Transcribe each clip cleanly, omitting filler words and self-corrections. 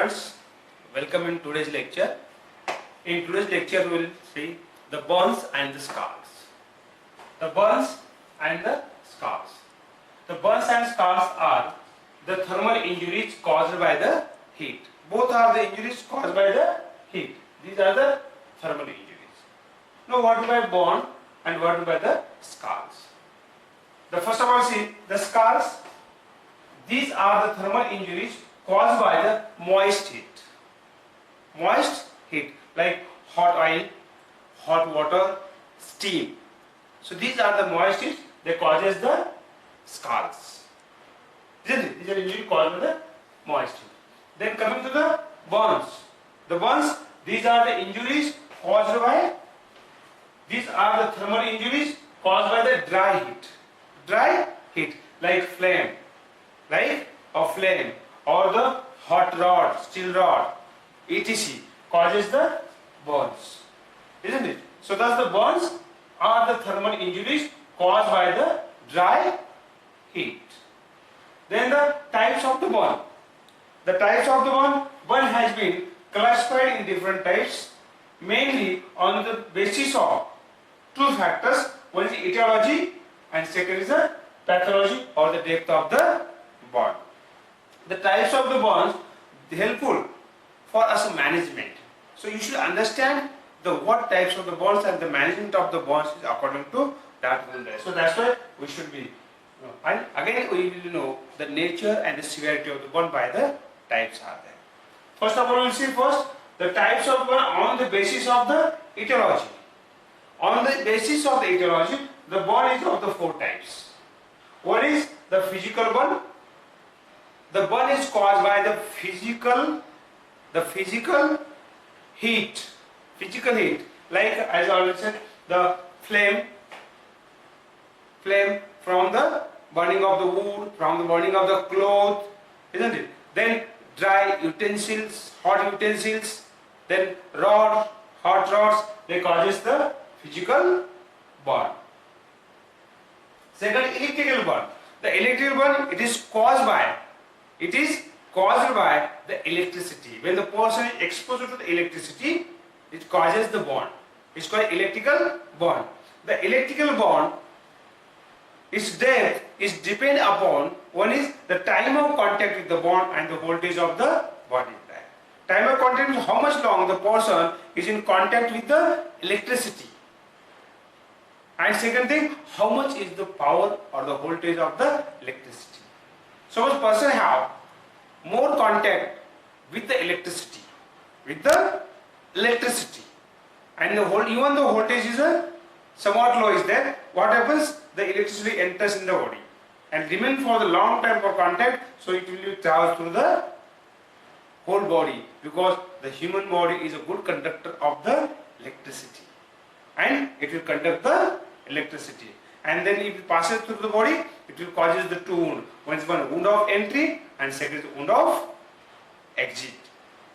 students, welcome in today's lecture. In today's lecture we will see the burns and the scars. The burns and the scars. The burns and scars are the thermal injuries caused by the heat. Both are the injuries caused by the heat. These are the thermal injuries. Now what about burn and what about the scars? The first of all see the scars. These are the thermal injuries caused by the moist heat. Moist heat like hot oil, hot water, steam. So these are the moist heat that causes the scars. Isn't it? These are injuries caused by the moist heat. Then coming to the burns. The burns, these are the injuries caused by, these are the thermal injuries caused by the dry heat. Dry heat like flame, like a flame or the hot rod, steel rod, etc. causes the burns. Isn't it? So thus the burns are the thermal injuries caused by the dry heat. Then the types of the burn. The types of the burn has been classified in different types, mainly on the basis of two factors. One is etiology and second is the pathology or the depth of the burn. The types of the burns helpful for us management. So you should understand the what types of the burns and the management of the burns is according to that rule. So that's why we should be. And again we will know the nature and the severity of the burn by the types are there. First of all we will see first the types of burn on the basis of the etiology. On the basis of the etiology, the burn is of the four types. One is the physical burn. The burn is caused by the physical heat. Physical heat, like as I already said, the flame from the burning of the wood, from the burning of the cloth, isn't it? Then dry utensils, hot utensils, then hot rods, they causes the physical burn. Second, electrical burn. The electrical burn, it is caused by the electricity. When the person is exposed to the electricity, it causes the burn. It's called electrical burn. The electrical burn, its depth is depend upon, one is the time of contact with the burn and the voltage of the body. Time of contact is how much long the person is in contact with the electricity. And second thing, how much is the power or the voltage of the electricity. Suppose person have more contact with the electricity, and even the voltage is somewhat low is there, what happens? The electricity enters in the body and remain for the long time for contact, so it will travel through the whole body, because the human body is a good conductor of the electricity and it will conduct the electricity, and then if it passes through the body, it will causes the two wounds. One is wound of entry and second is wound of exit.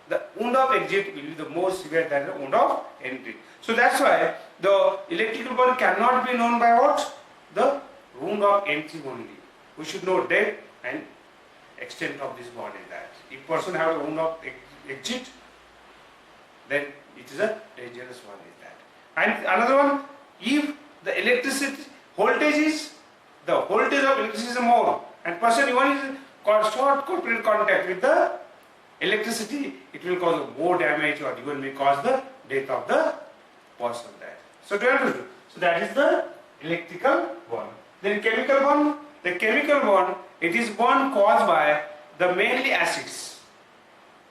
The wound of exit will be the more severe than the wound of entry. So that's why the electrical burn cannot be known by what? The wound of entry only. We should know depth and extent of this burn is that. If person have a wound of exit, then it is a dangerous one is that. And another one, if the electricity voltage of electricity is more, and person even is short corporate contact with the electricity, it will cause more damage or even may cause the death of the person there. So that is the electrical burn. Then chemical burn. The chemical burn, it is burn caused by the mainly acids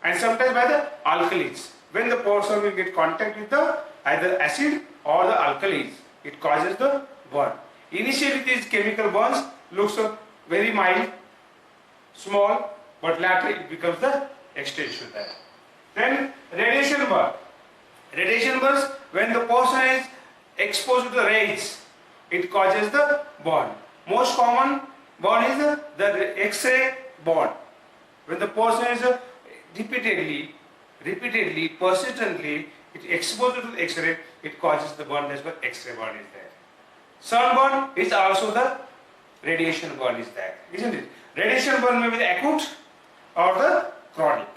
and sometimes by the alkalis. When the person will get contact with the either acid or the alkalis, it causes the burn. Initially these chemical burns looks very mild, small, but later it becomes the extension there. Then radiation burn. Radiation burns, when the person is exposed to the rays, it causes the burn. Most common burn is the X-ray burn. When the person is repeatedly, persistently, it exposed to the X-ray, it causes the burn. That's why X-ray burn is there. Sunburn is also the radiation burn is there, isn't it? Radiation burn may be the acute or the chronic.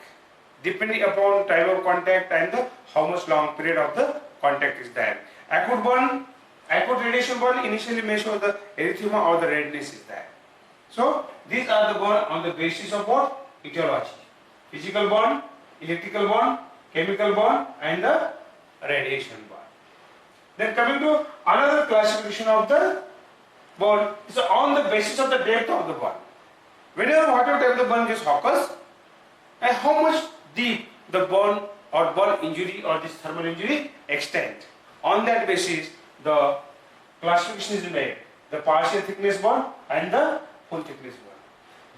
depending upon type of contact and the how much long period of the contact is there. Acute radiation burn initially may show the erythema or the redness is there. So these are the burn on the basis of what? Etiology. Physical burn, electrical burn, chemical burn and the radiation burn. Then coming to another classification of the burn is on the basis of the depth of the burn. Whenever whatever type of the burn is occurs and how much deep the burn or burn injury or this thermal injury extent. On that basis the classification is made. The partial thickness burn and the full thickness burn.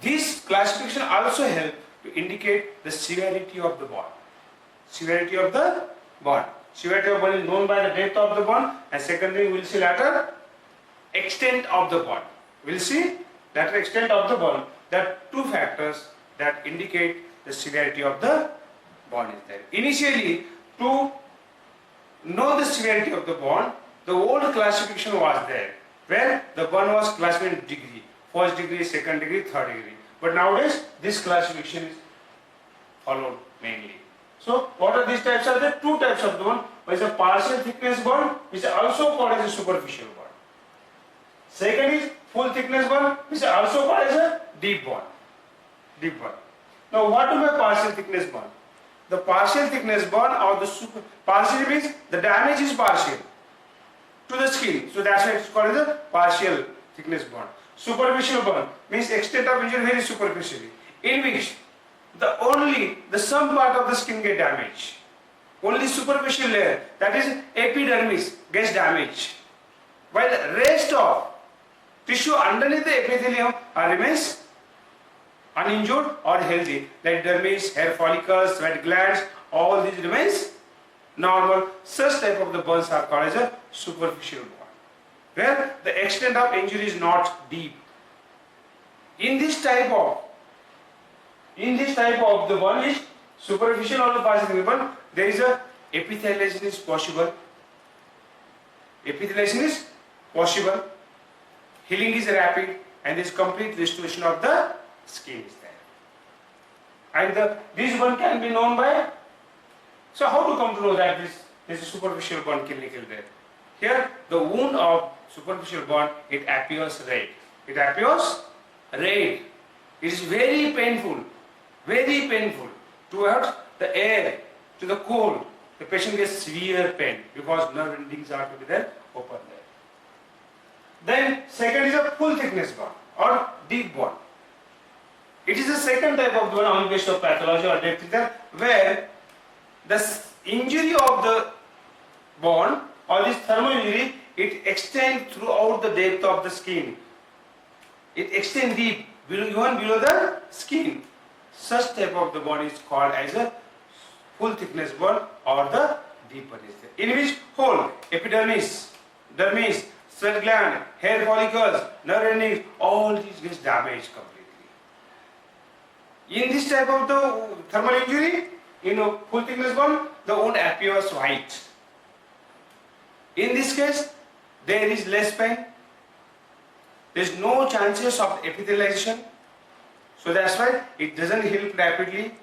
This classification also help to indicate the severity of the burn. Severity of the burn. Severity of burn is known by the depth of the burn, and secondly we will see later extent of the burn. We will see later extent of the burn. There are two factors that indicate the severity of the burn is there. Initially, to know the severity of the burn, the old classification was there, where the burn was classified in degree, first degree, second degree, third degree. But nowadays, this classification is followed mainly. So, what are these types? Are there two types of the burn? One is a partial thickness burn, which is also called as a superficial burn. Second is full thickness burn, which is also called as a deep burn. Deep burn. Now, what do we mean partial thickness burn? The partial thickness burn or the partial means the damage is partial to the skin. So that's why it's called as a partial thickness burn. Superficial burn means extent of injury very superficially, in which the some part of the skin get damaged. Only superficial layer, that is epidermis, gets damaged, while the rest of tissue underneath the epithelium remains uninjured or healthy, like dermis, hair follicles, sweat glands, all these remains normal. Such type of the burns are called as a superficial burn, where the extent of injury is not deep. In this type of the burn is superficial or the partial burn, there is a epithelialization is possible. Epithelialization is possible. Healing is rapid, and there is complete restoration of the skin is there. And this burn can be known by. So how to come to know that this is a superficial burn clinical there? Here the wound of superficial burn, it appears red. It appears red. It is very painful towards the air, to the cold. The patient gets severe pain because nerve endings are to be there open there. Then second is a full thickness burn or deep burn. It is the second type of burn on basis of pathology or depth there, where the injury of the burn or this thermal injury, it extends throughout the depth of the skin. It extends deep, even below the skin. Such type of the burn is called as a full thickness burn or the deep burn is there. In which whole epidermis, dermis, sweat gland, hair follicles, nerve endings, all these gets damaged completely. In this type of the thermal injury, in a full thickness burn, the wound appears white. In this case, there is less pain. There is no chances of epithelialization. So that's why it doesn't heal rapidly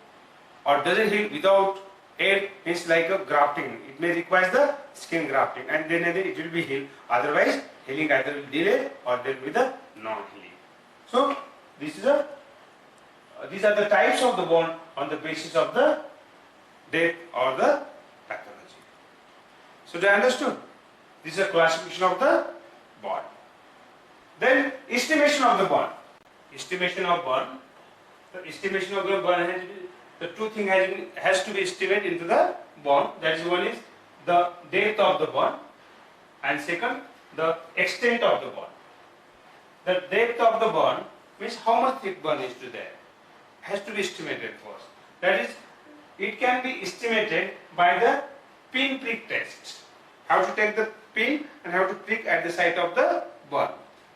or doesn't heal without aid. It's like a grafting. It may require the skin grafting, and then it will be healed. Otherwise, healing either will delay or there will be the non-healing. So these are the types of the burn on the basis of the depth or the pathology. So they understood. This is a classification of the burn. Then estimation of the burn. Estimation of burn. The estimation of the burn has the two things has to be estimated into the burn. That is, one is the depth of the burn, and second the extent of the burn. The depth of the burn means how much thick burn is to there. Has to be estimated first. That is, it can be estimated by the pin prick test. How to take the pin and how to prick at the site of the burn.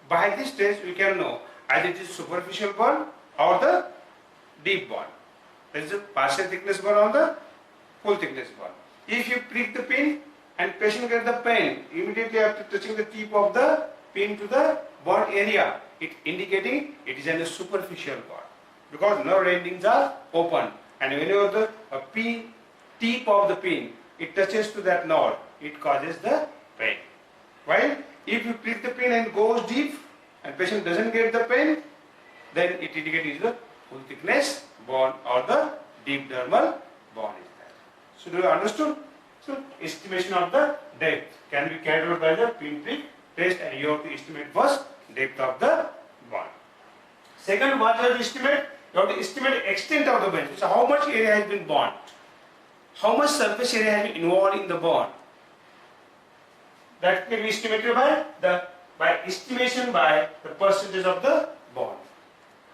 By this test we can know either it is superficial burn or the deep burn. There is a partial thickness burn or the full thickness burn. If you prick the pin and patient gets the pain immediately after touching the tip of the pin to the burn area, it indicating it is a superficial burn, because nerve endings are open and whenever the pin, tip of the pin, it touches to that node, it causes the pain. While if you prick the pin and goes deep and patient doesn't get the pain, then it indicates the full thickness bone or the deep dermal bone is there. So do you understood? So estimation of the depth can be carried out by the pin prick test, and you have to estimate first depth of the bone. Second, what you have to estimate? You have to estimate extent of the bone. So how much area has been bond? How much surface area has been involved in the bone? That can be estimated by estimation by the percentage of the bond.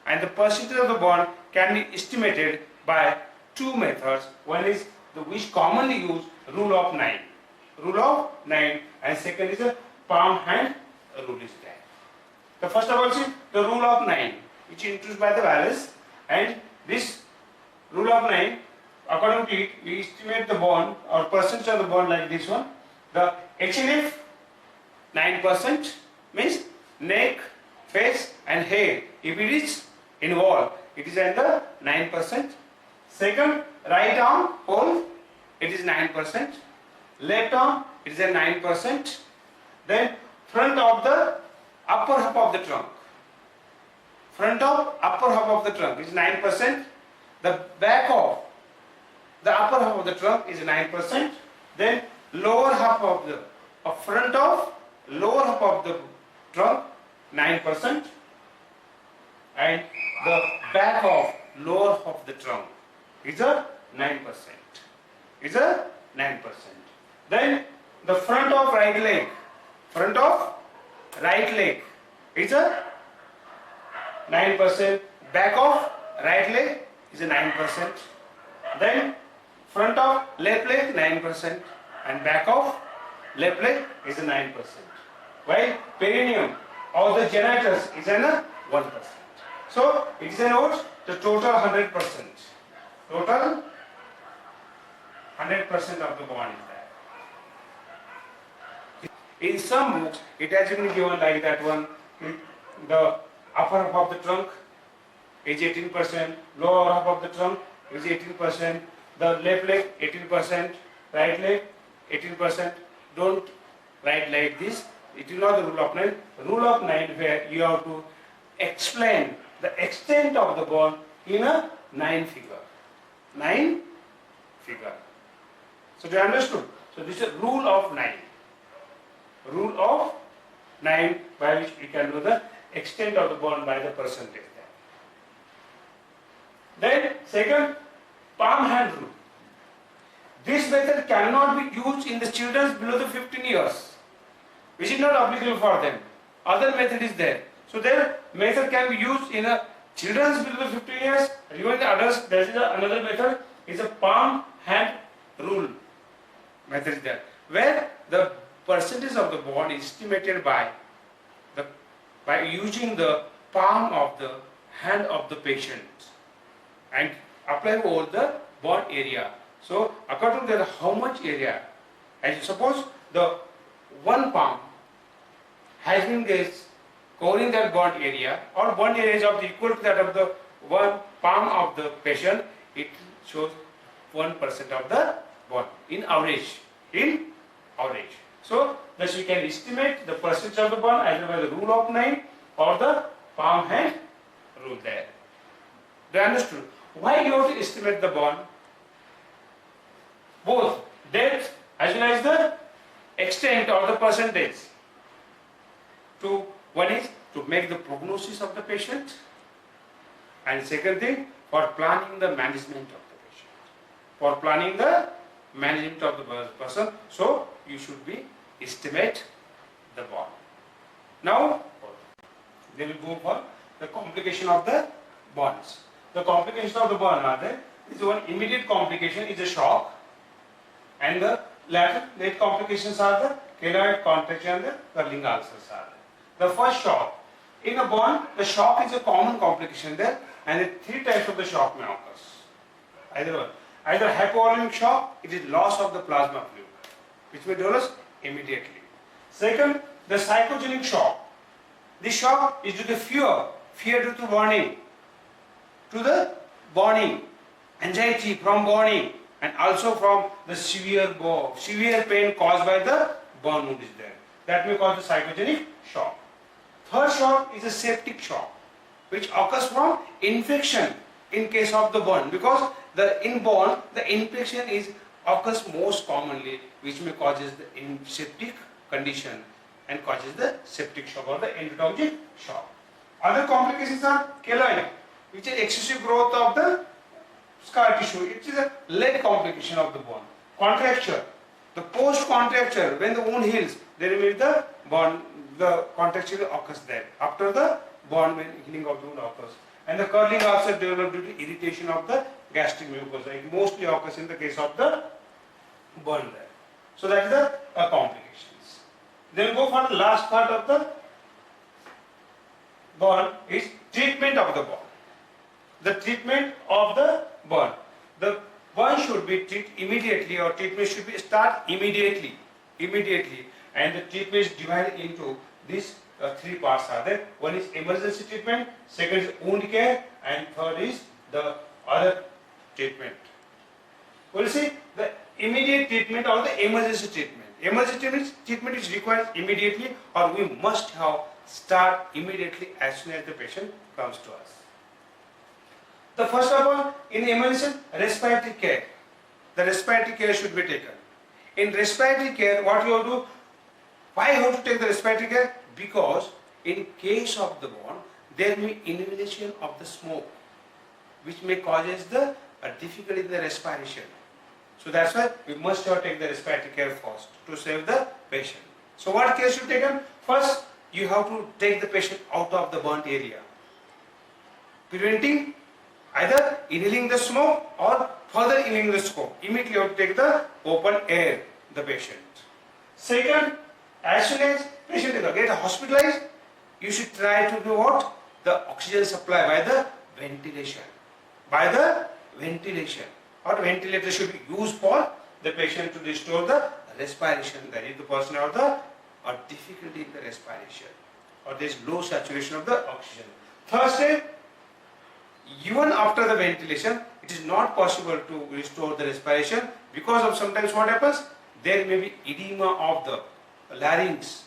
And the percentage of the bond can be estimated by two methods. One is the which commonly used, rule of 9. Rule of 9, and second is a palm hand rule is there. The first of all is the rule of 9, which is introduced by the Wallace, and this rule of 9, according to it, we estimate the bond or percentage of the bond like this one. The HNF 9% means neck, face and head. If it is involved, it is at the 9%. Second, right arm whole, it is 9%. Left arm, it is at 9%. Then front of the upper half of the trunk. Front of upper half of the trunk is 9%. The back of the upper half of the trunk is 9%. Then lower half of the front of lower half of the trunk 9%, and the back of lower half of the trunk is a 9%. Is a 9%. Then the front of right leg is a 9%. Back of right leg is a 9%. Then front of left leg 9%, and back of left leg is a 9%. While perineum or the genitus is a 1%. So it is a note the total 100%. Total 100% of the bond is there. In some books, it has been given like that one. The upper half of the trunk is 18%, lower half of the trunk is 18%, the left leg 18%, right leg 18%. Don't write like this. It is not the rule of 9. The rule of 9 where you have to explain the extent of the bone in a 9 figure. 9 figure. So do you understood? So this is rule of 9. Rule of 9 by which we can know the extent of the bone by the percentage there. Then second, palm hand rule. This method cannot be used in the children below the 15 years, which is not applicable for them. Other method is there. So their method can be used in a children below the 15 years. Even the adults, there is another method, is a palm hand rule method is there, where the percentage of the bone is estimated by using the palm of the hand of the patient and apply over the bone area. So according to that, how much area, as suppose the one palm has been covering that bone area, or bone area is of the equal to that of the one palm of the patient, it shows 1% of the bone in average. So thus we can estimate the percentage of the bone either by the rule of 9 or the palm hand rule there. Do you understood? Why you have to estimate the bone? Both depth as well as the extent or the percentage. One is to make the prognosis of the patient, and second thing for planning the management of the patient. For planning the management of the person, so you should be estimate the bone. Now they will go for the complication of the bones. The complications of the bone are there. This one immediate complication is a shock, and the late complications are the keloid contraction and the curling ulcers are there. The first shock. In a bone, the shock is a common complication there, and the 3 types of the shock may occur. Either hypovolemic shock, it is loss of the plasma fluid, which may develop immediately. Second, the psychogenic shock. This shock is due to fear due to burning, anxiety from burning, and also from the severe pain caused by the burn wound is there. That may cause the psychogenic shock. Third shock is a septic shock, which occurs from infection in case of the burn, because in burn the infection occurs most commonly, which may causes the septic condition and causes the septic shock or the endotoxic shock. Other complications are keloid, which is excessive growth of the scar tissue. It is a late complication of the burn. Contracture, the post-contracture, when the wound heals, there will be the burn, the contracture occurs there after the burn, when healing of the wound occurs. And the curling also develops due to irritation of the gastric mucosa. It mostly occurs in the case of the burn there. So that is the complications. Then go for the last part of the burn is treatment of the burn. The treatment of the burn. The burn should be treated immediately, or treatment should be start immediately. And the treatment is divided into these three parts are there. One is emergency treatment, second is wound care, and third is the other treatment. We will see the immediate treatment or the emergency treatment. Emergency treatment is required immediately, or we must have start immediately as soon as the patient comes to us. The first of all, in emergency, respiratory care. The respiratory care should be taken. In respiratory care, what you have to do? Why you have to take the respiratory care? Because in case of the burn, there may be inhalation of the smoke, which may causes the difficulty in the respiration. So that's why we must have take the respiratory care first to save the patient. So what care should be taken? First, you have to take the patient out of the burnt area, preventing either inhaling the smoke or further inhaling the smoke. Immediately you have to take the open air, the patient. Second, as soon as patient get hospitalized, you should try to do what? The oxygen supply by the ventilation. Or ventilator should be used for the patient to restore the respiration. That is, the person has the difficulty in the respiration, or there is low saturation of the oxygen. Third step, even after the ventilation, it is not possible to restore the respiration because of sometimes what happens, there may be edema of the larynx,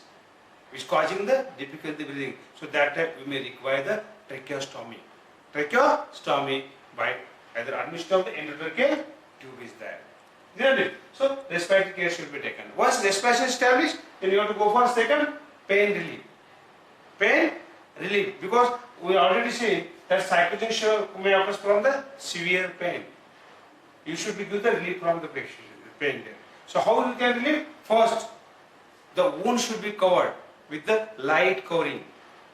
which is causing the difficulty breathing. So that time we may require the tracheostomy. Tracheostomy by either admission of the endotracheal tube is there. So respiratory care should be taken. Once respiration is established, then you have to go for second, pain relief. Pain relief, because we already seen that psychogenic may occur from the severe pain. You should be given the relief from the patient, pain there. So how you can relieve? First, the wound should be covered with the light covering.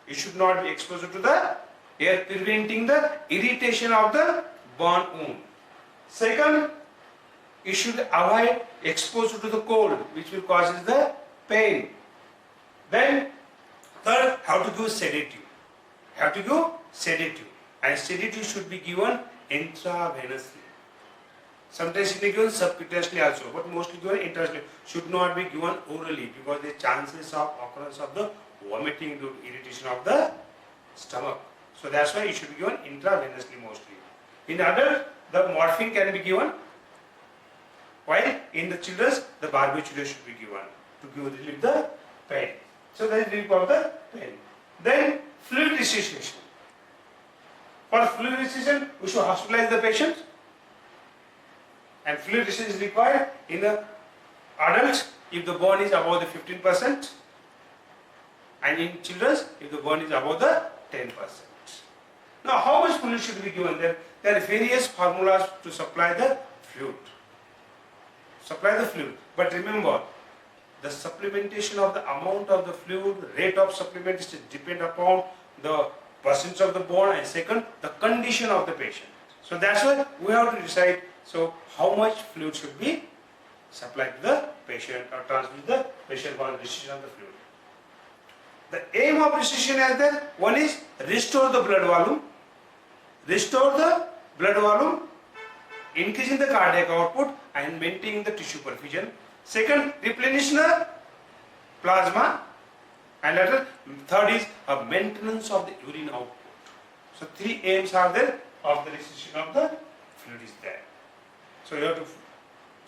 It should not be exposed to the air, preventing the irritation of the burn wound. Second, you should avoid exposure to the cold, which will cause the pain. Then, third, how to give sedative. And sedative should be given intravenously. Sometimes it may be given subcutaneously also, but mostly given intravenously. Should not be given orally, because the chances of occurrence of the vomiting due to irritation of the stomach. So that's why it should be given intravenously mostly. In adults, the morphine can be given, while in the children, the barbiturate should be given to relieve the pain. So that is relief of the pain. Then fluid resuscitation. For fluid resuscitation, we should hospitalize the patient, and fluid resuscitation is required in the adults if the burn is above the 15%, and in children if the burn is above the 10%. Now, how much fluid should be given? There are various formulas to supply the fluid. But remember, the supplementation of the amount of the fluid, rate of supplementation depend upon the percentage of the burn, and second, the condition of the patient. So that's why we have to decide, so how much fluid should be supplied to the patient or transmitted to the patient for resuscitation of the fluid. The aim of resuscitation is that one is restore the blood volume, increasing the cardiac output and maintaining the tissue perfusion. Second, replenish the plasma, and third is a maintenance of the urine output. So three aims are there of the resuscitation of the fluid is there. So you have to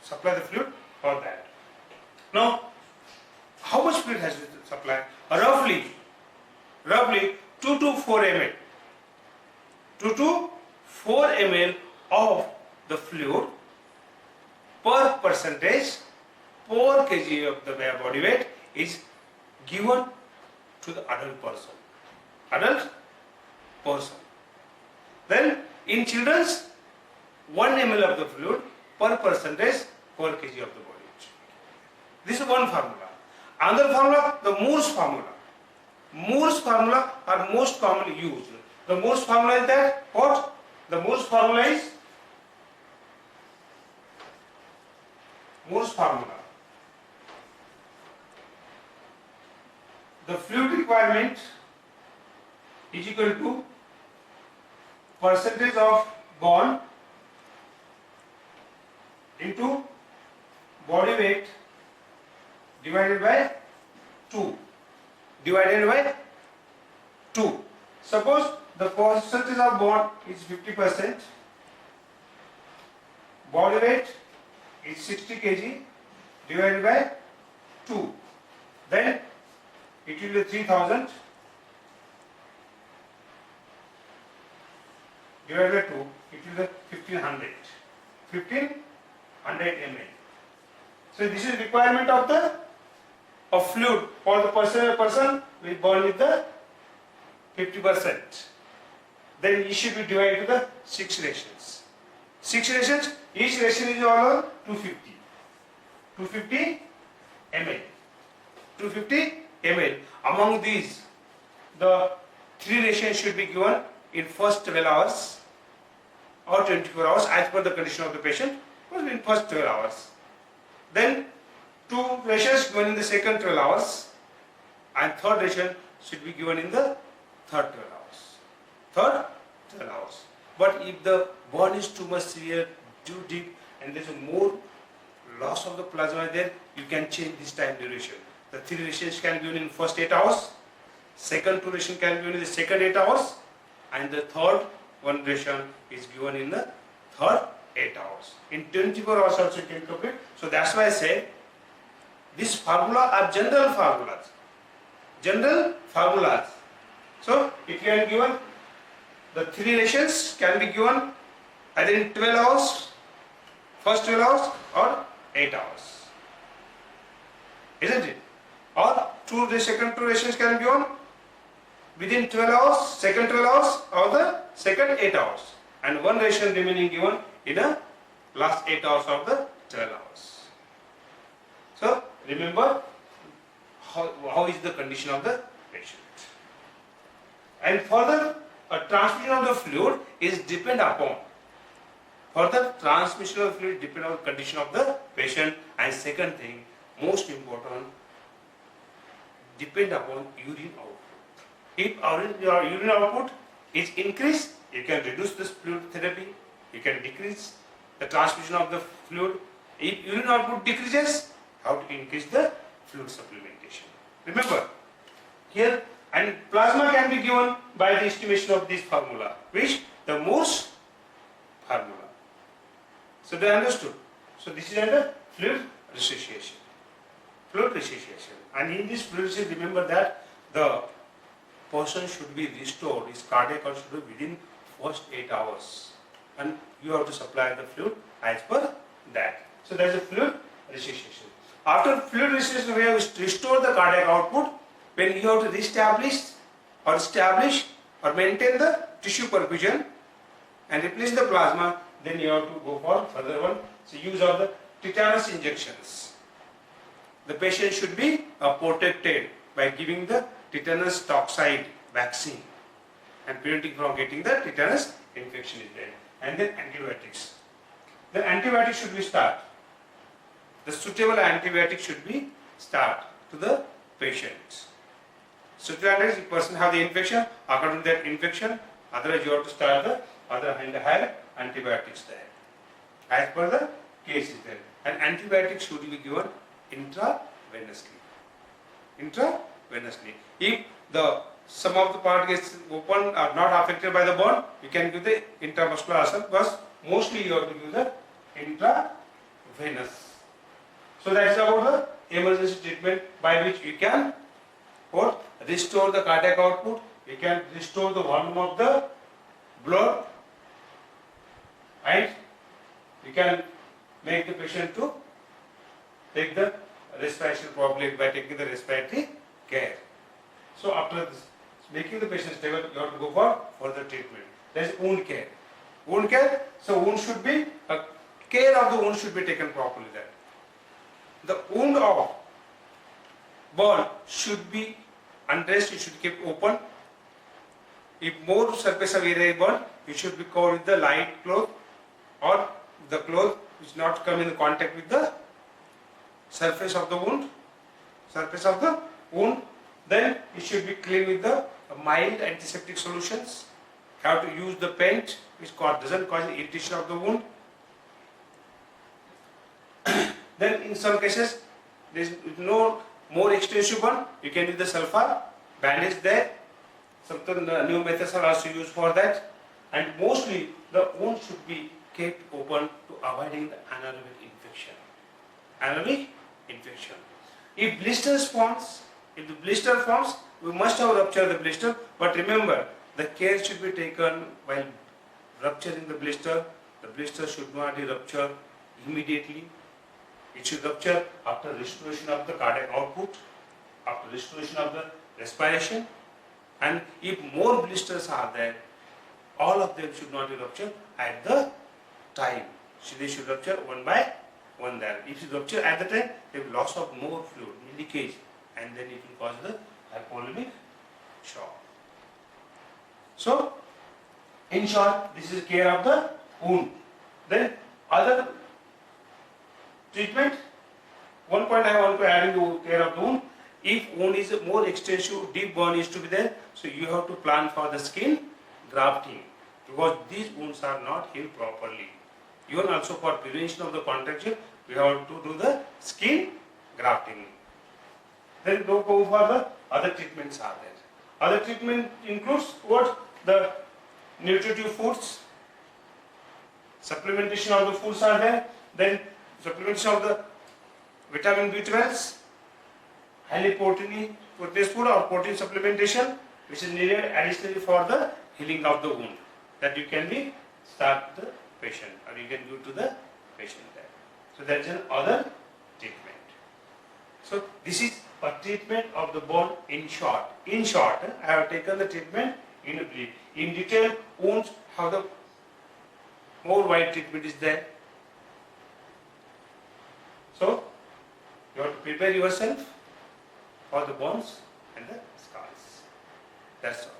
supply the fluid for that. Now, how much fluid has to be supplied? Roughly 2 to 4 ml. 2 to 4 ml of the fluid per percentage per kg of the body weight is given to the adult person. Then in children's 1 ml of the fluid per percentage per kg of the body weight. This is one formula. Another formula, the Moore's formula. Moore's formula are most commonly used. The Moore's formula is that what? The Moore's formula is the fluid requirement is equal to percentage of bond into body weight divided by 2. Suppose the percentage of bond is 50%, body weight is 60 kg divided by 2. Then it will be 3000 divided by 2, it will be 1500 ml. So this is requirement of fluid for the person with bond with the 50%. Then it should be divided to the 6 rations. 6 rations, each ration is all 250 ml. 250 ml. Among these, the 3 rations should be given in first 12 hours or 24 hours as per the condition of the patient, but in first 12 hours. Then 2 rations given in the second 12 hours and third ration should be given in the third 12 hours. But if the bond is too much severe, too deep, and there is more loss of the plasma there, you can change this time duration. The 3 rations can be given in first 8 hours, second 2 ration can be given in the second 8 hours, and the third 1 ration is given in the third 8 hours. In 24 hours also you can complete. So that's why I say this formula are general formulas. So it can be given, the 3 rations can be given either in 12 hours, first 12 hours or 8 hours. Isn't it? Or the second 2 rations can be given within 12 hours, second 12 hours or the second 8 hours. And 1 ration remaining given in the last 8 hours of the 12 hours. So remember how is the condition of the patient. And further, a transmission of the fluid is depend upon condition of the patient. And second thing, most important, depend upon urine output. If your urine output is increased, you can reduce this fluid therapy, you can decrease the transmission of the fluid. If urine output decreases, how to increase the fluid supplementation. Remember, here, and plasma can be given by the estimation of this formula, which the Moore's formula. So they understood. So this is under fluid resuscitation. And in this fluid resuscitation, remember that the person should be restored, his cardiac output should be within first 8 hours. And you have to supply the fluid as per that. So there is a fluid resuscitation. After fluid resuscitation, we have restored the cardiac output. When you have to establish or maintain the tissue perfusion and replace the plasma, then you have to go for further one. So use of the tetanus injections. The patient should be protected by giving the tetanus toxoid vaccine and preventing from getting the tetanus infection is there. And then antibiotics. The antibiotics should be start. The suitable antibiotic should be start to the patient. Suitable antibiotics, if person have the infection, according to that infection, otherwise you have to start the other higher antibiotics there. As per the case is there. And antibiotics should be given intravenously. If some of the part gets open or not affected by the bone, you can give the intramuscular also, because mostly you have to give the intravenous. So that's about the emergency treatment by which you can what? Restore the cardiac output, you can restore the volume of the blood, and you can make the patient to take the respiration properly by taking the respiratory care. So after this, making the patient stable, you have to go for further treatment. There is wound care. Wound care, so wound should be, care of the wound should be taken properly there. The wound of burn should be undressed, you should keep open. If more surface of area is burned, you should be covered with the light cloth or the cloth which not come in contact with the surface of the wound. Then it should be clean with the mild antiseptic solutions. You have to use the paint which doesn't cause irritation of the wound. Then in some cases there is no more extensive one, you can use the sulfur bandage there. Some new methods are also used for that. And mostly the wound should be kept open to avoiding the anaerobic infection. Anaerobic infection. If the blister forms, we must have ruptured the blister. But remember, the care should be taken while rupturing the blister. The blister should not be ruptured immediately. It should rupture after restoration of the cardiac output, after restoration of the respiration. And if more blisters are there, all of them should not be ruptured at the time. So they should rupture one by one there. If you rupture at the time, there will be loss of more fluid, leakage, and then it will cause the hypovolemic shock. So, in short, this is care of the wound. Then other treatment, one point I want to add into care of the wound. If wound is more extensive, deep burn is to be there, so you have to plan for the skin grafting, because these wounds are not healed properly. Even also for prevention of the contracture, we have to do the skin grafting. Then go for the other treatments are there. Other treatment includes what? The nutritive foods, supplementation of the foods are there. Then supplementation of the vitamin B12, highly protein-based food or protein supplementation, which is needed additionally for the healing of the wound, that you can be start the patient or you can give to the patient there. So that is another treatment. So this is a treatment of the bone in short. In short, I have taken the treatment in brief. In detail, wounds, how the more wide treatment is there. So you have to prepare yourself for the bones and the scars. That's all.